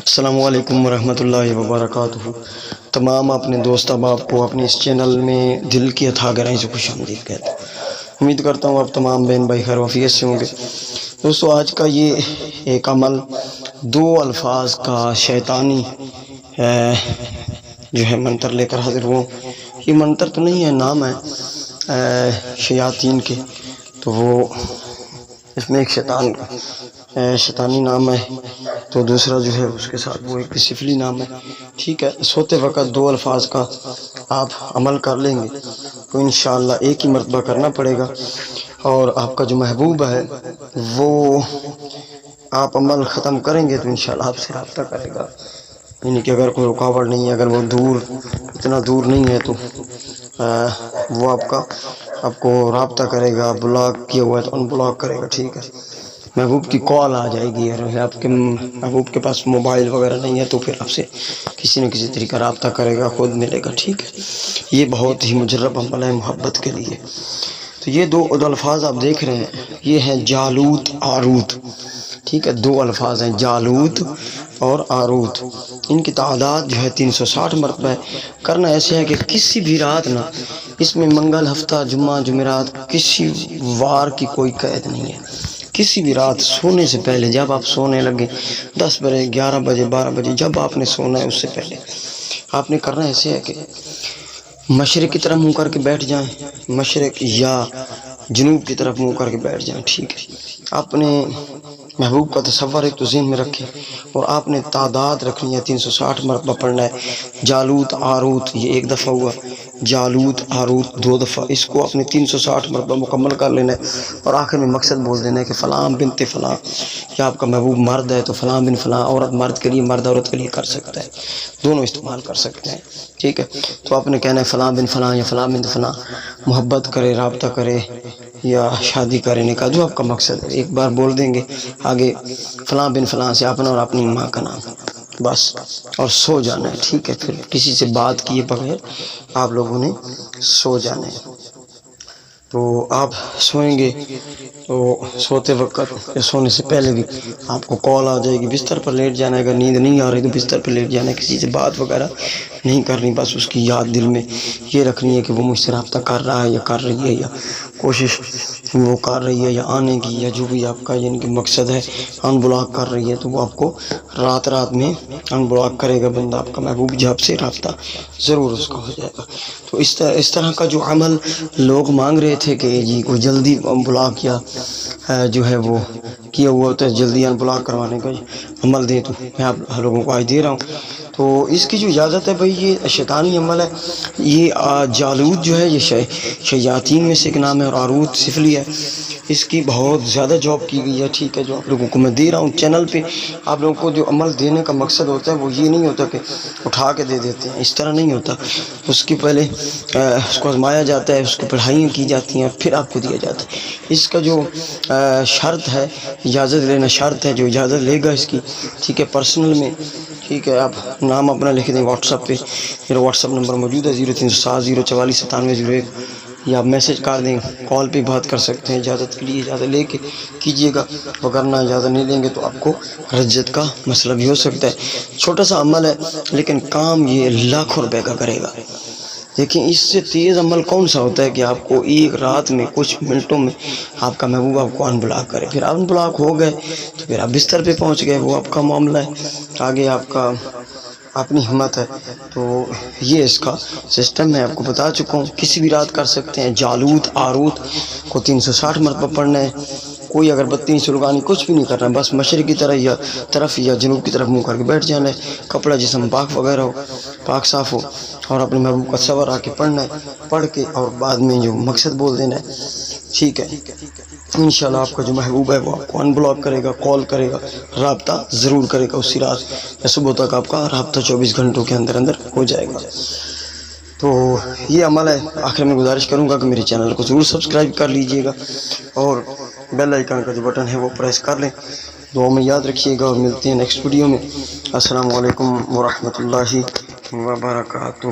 السلام علیکم ورحمۃ اللہ وبرکاتہ۔ تمام اپنے دوست احباب کو اپنے اس چینل میں دل کی اتھاہ گہرائی سے خوش آمدید کہتا ہوں۔ امید کرتا ہوں آپ تمام بہن بھائی خیر وفیت سے ہوں گے۔ دوستو، آج کا یہ ایک عمل دو الفاظ کا شیطانی جو ہے منتر لے کر حاضر ہوں۔ یہ منتر تو نہیں ہے، نام ہے شیاطین کے، تو وہ اس میں ایک شیطانی نام ہے، تو دوسرا جو ہے اس کے ساتھ وہ ایک سفلی نام ہے۔ ٹھیک ہے، سوتے وقت دو الفاظ کا آپ عمل کر لیں گے تو انشاءاللہ ایک ہی مرتبہ کرنا پڑے گا، اور آپ کا جو محبوب ہے وہ آپ عمل ختم کریں گے تو انشاءاللہ آپ سے رابطہ کرے گا۔ یعنی کہ اگر کوئی رکاوٹ نہیں ہے، اگر وہ اتنا دور نہیں ہے تو وہ آپ کو رابطہ کرے گا۔ بلاک کیا ہوا ہے تو ان بلاک کرے گا۔ ٹھیک ہے، محبوب کی کال آ جائے گی، اور آپ کے محبوب کے پاس موبائل وغیرہ نہیں ہے تو پھر آپ سے کسی نہ کسی طریقہ رابطہ کرے گا، خود ملے گا۔ ٹھیک ہے، یہ بہت ہی مجرب عمل ہے محبت کے لیے۔ تو یہ دو الفاظ آپ دیکھ رہے ہیں، یہ ہیں جالوت آروت۔ ٹھیک ہے، دو الفاظ ہیں جالوت اور آروت۔ ان کی تعداد جو ہے 360 مرتبہ ہے۔ کرنا ایسے ہے کہ کسی بھی رات نہ، اس میں منگل، ہفتہ، جمعہ، جمعرات، کسی وار کی کوئی قید نہیں ہے۔ کسی بھی رات سونے سے پہلے، جب آپ سونے لگے 10 بجے، 11 بجے، 12 بجے، جب آپ نے سونا ہے اس سے پہلے آپ نے کرنا ایسے ہے کہ مشرق کی طرف منہ کر کے بیٹھ جائیں، مشرق یا جنوب کی طرف منہ کر کے بیٹھ جائیں۔ ٹھیک ہے، اپنے محبوب کا تصور ایک تو ذہن میں رکھیں، اور آپ نے تعداد رکھنی ہے 360 مرتبہ پڑھنا ہے جالوت آروت۔ یہ ایک دفعہ ہوا، جالوت آروت 2 دفعہ، اس کو اپنے 360 مرتبہ مکمل کر لینا ہے، اور آخر میں مقصد بول دینا ہے کہ فلاں بنت فلاں، یا آپ کا محبوب مرد ہے تو فلاں بن فلاں، عورت مرد کے لیے، مرد عورت کے لیے کر سکتا ہے، دونوں استعمال کر سکتے ہیں۔ ٹھیک ہے، تو آپ نے کہنا ہے فلاں بن فلاں یا فلاں بنت فلاں محبت کرے، رابطہ کرے یا شادی کرے، نکاح، جو آپ کا مقصد ہے ایک بار بول دیں گے، آگے فلاں بن فلاں سے اپنا اور اپنی ماں کا نام، بس، اور سو جانا ہے۔ ٹھیک ہے، پھر کسی سے بات کیے بغیر آپ لوگوں نے سو جانا ہے۔ تو آپ سوئیں گے تو سوتے وقت یا سونے سے پہلے بھی آپ کو کال آ جائے گی، بستر پر لیٹ جانا ہے۔ اگر نیند نہیں آ رہی تو بستر پر لیٹ جانا ہے، کسی سے بات وغیرہ نہیں کرنی، بس اس کی یاد دل میں یہ رکھنی ہے کہ وہ مجھ سے رابطہ کر رہا ہے یا کر رہی ہے، یا کوشش وہ کر رہی ہے یا آنے کی، یا جو بھی آپ کا یعنی کہ مقصد ہے ان بلاک کر رہی ہے، تو وہ آپ کو رات میں ان بلاک کرے گا بندہ، آپ کا محبوب جب سے رابطہ ضرور اس کا ہو جائے گا۔ تو اس طرح کا جو عمل لوگ مانگ رہے تھے کہ جی کوئی جلدی بلاک یا جو ہے وہ کیا ہوا ہوتا ہے، جلدی ان بلاک کروانے کا عمل دیں، تو میں آپ لوگوں کو آج دے رہا ہوں۔ تو اس کی جو اجازت ہے بھائی، یہ شیطانی عمل ہے۔ یہ جالوت جو ہے یہ شیاطین میں سے ایک نام ہے، اور آروت سفلی ہے۔ اس کی بہت زیادہ جاب کی گئی ہے۔ ٹھیک ہے، جو آپ لوگوں کو میں دے رہا ہوں چینل پہ، آپ لوگوں کو جو عمل دینے کا مقصد ہوتا ہے وہ یہ نہیں ہوتا کہ اٹھا کے دے دیتے ہیں، اس طرح نہیں ہوتا۔ اس کی پہلے اس کو آزمایا جاتا ہے، اس کی پڑھائیاں کی جاتی ہیں، پھر آپ کو دیا جاتا ہے۔ اس کا جو شرط ہے، اجازت لینا شرط ہے، جو اجازت لے گا اس کی، ٹھیک ہے، پرسنل میں، ٹھیک ہے، آپ نام اپنا لکھ دیں واٹس ایپ پہ، میرا واٹس ایپ نمبر موجود ہے 030704499701، یا آپ میسج کر دیں، کال پہ بات کر سکتے ہیں۔ اجازت کے لیے اجازت لے کے کیجیے گا، وگرنہ اجازت نہیں لیں گے تو آپ کو رجت کا مسئلہ بھی ہو سکتا ہے۔ چھوٹا سا عمل ہے لیکن کام یہ لاکھوں روپے کا کرے گا۔ لیکن اس سے تیز عمل کون سا ہوتا ہے کہ آپ کو ایک رات میں کچھ منٹوں میں آپ کا محبوب آپ کو ان بلاک کرے، پھر ان بلاک ہو گئے تو پھر آپ بستر پہ پہنچ گئے، وہ آپ کا معاملہ ہے، آگے آپ کا اپنی ہمت ہے۔ تو یہ اس کا سسٹم میں آپ کو بتا چکا ہوں، کسی بھی رات کر سکتے ہیں۔ جالوت آروت کو 360 مرتبہ پڑھنا ہے۔ کوئی اگر بتی نہیں سلگانی، کچھ بھی نہیں کرنا، بس مشرق کی طرف یا جنوب کی طرف منہ کر کے بیٹھ جانا ہے، کپڑا جسم پاک وغیرہ ہو، پاک صاف ہو، اور اپنے محبوب کا تصور آ کے پڑھنا ہے، پڑھ کے اور بعد میں جو مقصد بول دینا ہے۔ ٹھیک ہے، انشاءاللہ آپ کا جو محبوب ہے وہ آپ کو ان بلاک کرے گا، کال کرے گا، رابطہ ضرور کرے گا، اسی رات یا صبح تک آپ کا رابطہ 24 گھنٹوں کے اندر ہو جائے گا۔ تو یہ عمل ہے۔ آخر میں گزارش کروں گا کہ میرے چینل کو ضرور سبسکرائب کر لیجئے گا، اور بیل آئیکن کا جو بٹن ہے وہ پریس کر لیں۔ دعا میں یاد رکھیے گا، اور ملتے ہیں نیکسٹ ویڈیو میں۔ السلام علیکم ورحمۃ اللہ وبرکاتہ۔